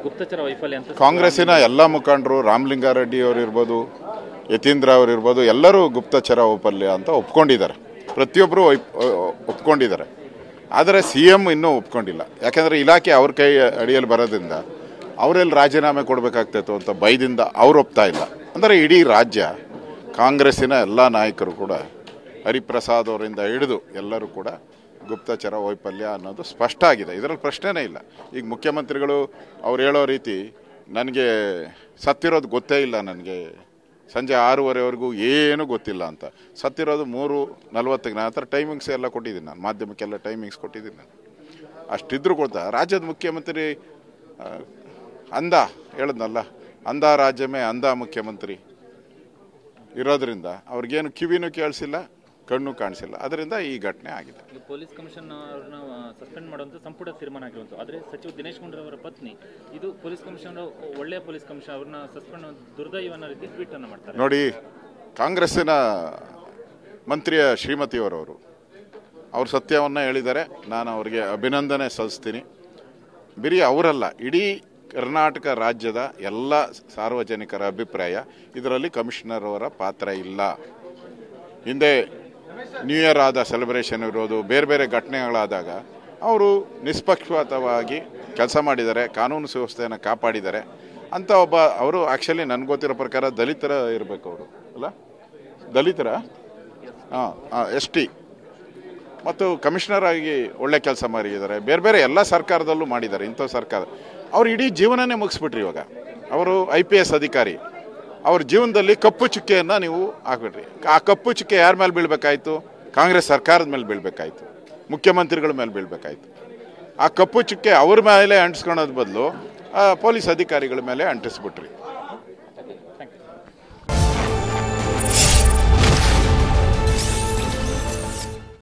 ಗುಪ್ತಚರ ವೈಫಲ್ಯ ಅಂತ ಕಾಂಗ್ರೆಸ್ಸಿನ ಎಲ್ಲ ಮುಖಂಡರು ರಾಮಲಿಂಗಾರೆಡ್ಡಿ ಅವರು ಇರ್ಬೋದು, ಯತೀಂದ್ರ ಅವರು ಇರ್ಬೋದು, ಎಲ್ಲರೂ ಗುಪ್ತಚರ ವೈಫಲ್ಯ ಅಂತ ಒಪ್ಕೊಂಡಿದ್ದಾರೆ. ಪ್ರತಿಯೊಬ್ಬರು ಒಪ್ಕೊಂಡಿದ್ದಾರೆ. ಆದರೆ CM ಇನ್ನೂ ಒಪ್ಕೊಂಡಿಲ್ಲ. ಯಾಕೆಂದರೆ ಇಲಾಖೆ ಅವ್ರ ಕೈ ಅಡಿಯಲ್ಲಿ ಬರೋದ್ರಿಂದ ಅವರೆಲ್ಲಿ ರಾಜೀನಾಮೆ ಕೊಡಬೇಕಾಗ್ತಿತ್ತು ಅಂತ ಭಯದಿಂದ ಅವ್ರು ಒಪ್ತಾ ಇಲ್ಲ. ಅಂದರೆ ಇಡೀ ರಾಜ್ಯ ಕಾಂಗ್ರೆಸ್ಸಿನ ಎಲ್ಲ ನಾಯಕರು ಕೂಡ ಹರಿಪ್ರಸಾದ್ ಅವರಿಂದ ಹಿಡಿದು ಎಲ್ಲರೂ ಕೂಡ ಗುಪ್ತಚರ ವೈಫಲ್ಯ ಅನ್ನೋದು ಸ್ಪಷ್ಟ ಆಗಿದೆ. ಇದರಲ್ಲಿ ಪ್ರಶ್ನೆನೇ ಇಲ್ಲ. ಈಗ ಮುಖ್ಯಮಂತ್ರಿಗಳು ಅವ್ರು ಹೇಳೋ ರೀತಿ ನನಗೆ ಸತ್ತಿರೋದು ಗೊತ್ತೇ ಇಲ್ಲ, ನನಗೆ ಸಂಜೆ 6:30ವರೆಗೂ ಏನೂ ಗೊತ್ತಿಲ್ಲ ಅಂತ. ಸತ್ತಿರೋದು 3:40ಗೆ. ನನ್ನ ಹತ್ರ ಟೈಮಿಂಗ್ಸ್ ಎಲ್ಲ ಕೊಟ್ಟಿದ್ದೀನಿ, ನಾನು ಮಾಧ್ಯಮಕ್ಕೆಲ್ಲ ಟೈಮಿಂಗ್ಸ್ ಕೊಟ್ಟಿದ್ದೀನಿ. ನಾನು ಅಷ್ಟಿದ್ರು ಕೊಡ್ತಾ ರಾಜ್ಯದ ಮುಖ್ಯಮಂತ್ರಿ ಅಂಧ ಹೇಳಿದ್ನಲ್ಲ, ಅಂಧ ರಾಜ್ಯಮೇ ಅಂಧ ಮುಖ್ಯಮಂತ್ರಿ ಇರೋದ್ರಿಂದ ಅವ್ರಿಗೇನು ಕಿವಿನೂ ಕೇಳಿಸಿಲ್ಲ, ಕಣ್ಣು ಕಾಣಿಸಿಲ್ಲ. ಅದರಿಂದ ಈ ಘಟನೆ ಆಗಿದೆ. ಪೊಲೀಸ್ ಕಮಿಷನ್ ಅವ್ರನ್ನ ಸಸ್ಪೆಂಡ್ ಮಾಡುವಂತ ಸಂಪುಟ ತೀರ್ಮಾನ ಆಗಿರುವಂತ. ಆದರೆ ಸಚಿವ ದಿನೇಶ್ ಗುಂಡೂರಾವ್ ಅವರ ಪತ್ನಿ ಇದು ಪೊಲೀಸ್ ಕಮಿಷನ್ ಒಳ್ಳೆಯ ಪೊಲೀಸ್ ಕಮಿಷನ್ ಅವ್ರನ್ನ ಸಸ್ಪೆಂಡ್ ದುರ್ದೈವ ಅನ್ನೋ ರೀತಿ ಟ್ವೀಟ್ ಅನ್ನು ಮಾಡ್ತಾರೆ. ನೋಡಿ, ಕಾಂಗ್ರೆಸ್ಸಿನ ಮಂತ್ರಿಯ ಶ್ರೀಮತಿಯವರವರು ಅವ್ರು ಸತ್ಯವನ್ನ ಹೇಳಿದ್ದಾರೆ. ನಾನು ಅವರಿಗೆ ಅಭಿನಂದನೆ ಸಲ್ಲಿಸ್ತೀನಿ. ಬರೀ ಅವರಲ್ಲ, ಇಡೀ ಕರ್ನಾಟಕ ರಾಜ್ಯದ ಎಲ್ಲ ಸಾರ್ವಜನಿಕರ ಅಭಿಪ್ರಾಯ ಇದರಲ್ಲಿ ಕಮಿಷನರ್ ಅವರ ಪಾತ್ರ ಇಲ್ಲ. ಹಿಂದೆ ನ್ಯೂ ಇಯರ್ ಆದ ಸೆಲೆಬ್ರೇಷನ್ ಇರೋದು, ಬೇರೆ ಬೇರೆ ಘಟನೆಗಳಾದಾಗ ಅವರು ನಿಷ್ಪಕ್ಷಪಾತವಾಗಿ ಕೆಲಸ ಮಾಡಿದ್ದಾರೆ, ಕಾನೂನು ಸುವ್ಯವಸ್ಥೆಯನ್ನು ಕಾಪಾಡಿದ್ದಾರೆ ಅಂತ ಒಬ್ಬ ಅವರು. ಆ್ಯಕ್ಚುಲಿ ನನಗೆ ಗೊತ್ತಿರೋ ಪ್ರಕಾರ ದಲಿತರ ಇರಬೇಕು ಅವರು, ಅಲ್ಲ ದಲಿತರ ST ಮತ್ತು ಕಮಿಷನರ್ ಆಗಿ ಒಳ್ಳೆ ಕೆಲಸ ಮಾಡಿದ್ದಾರೆ. ಬೇರೆ ಬೇರೆ ಎಲ್ಲ ಸರ್ಕಾರದಲ್ಲೂ ಮಾಡಿದ್ದಾರೆ. ಇಂಥ ಸರ್ಕಾರ ಅವ್ರು ಇಡೀ ಜೀವನನೇ ಮುಗಿಸ್ಬಿಟ್ರಿ. ಇವಾಗ ಅವರು IPS ಅಧಿಕಾರಿ. ಅವ್ರ ಜೀವನದಲ್ಲಿ ಕಪ್ಪು ಚುಕ್ಕೆಯನ್ನು ನೀವು ಹಾಕ್ಬಿಟ್ರಿ. ಆ ಕಪ್ಪು ಚುಕ್ಕೆ ಯಾರ ಮೇಲೆ ಬೀಳ್ಬೇಕಾಯ್ತು? ಕಾಂಗ್ರೆಸ್ ಸರ್ಕಾರದ ಮೇಲೆ ಬೀಳ್ಬೇಕಾಯ್ತು, ಮುಖ್ಯಮಂತ್ರಿಗಳ ಮೇಲೆ ಬೀಳ್ಬೇಕಾಯ್ತು. ಆ ಕಪ್ಪು ಚುಕ್ಕೆ ಅವ್ರ ಮೇಲೆ ಅಂಟಿಸ್ಕೊಳೋದ್ ಬದಲು ಪೊಲೀಸ್ ಅಧಿಕಾರಿಗಳ ಮೇಲೆ ಅಂಟಿಸ್ಬಿಟ್ರಿ.